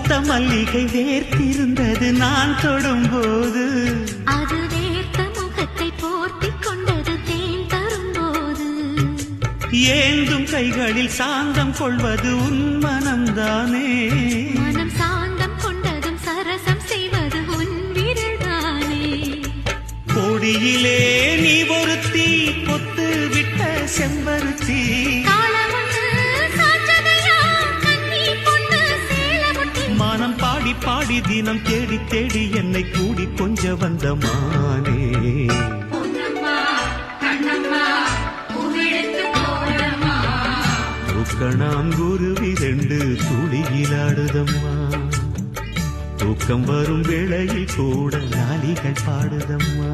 பூத்த மல்லிகை வேர்த்திருந்தது நான் தொடும்போது, அது வேர்த்த முகத்தை போர்த்திக் கொண்டது தேன் தரும்போது. ஏந்தும் கைகளில் சாந்தம் கொள்வது உன் மனம்தானே, மனம் சாந்தம் கொண்டதும் சரசம் செய்வது உன் விரல்தானே. கொடியிலே நீ ஒருத்தி பொத்து விட்ட செம்பருத்தி, மானம் பாடி பாடி தினம் தேடி தேடி என்னை கூடி கொஞ்ச வந்த மானே. தூக்கணாங்குருவி 2 துளியிலாடுதம்மா, தூக்கம் வரும் வேளையில் கூட லாலிகள் பாடுதம்மா.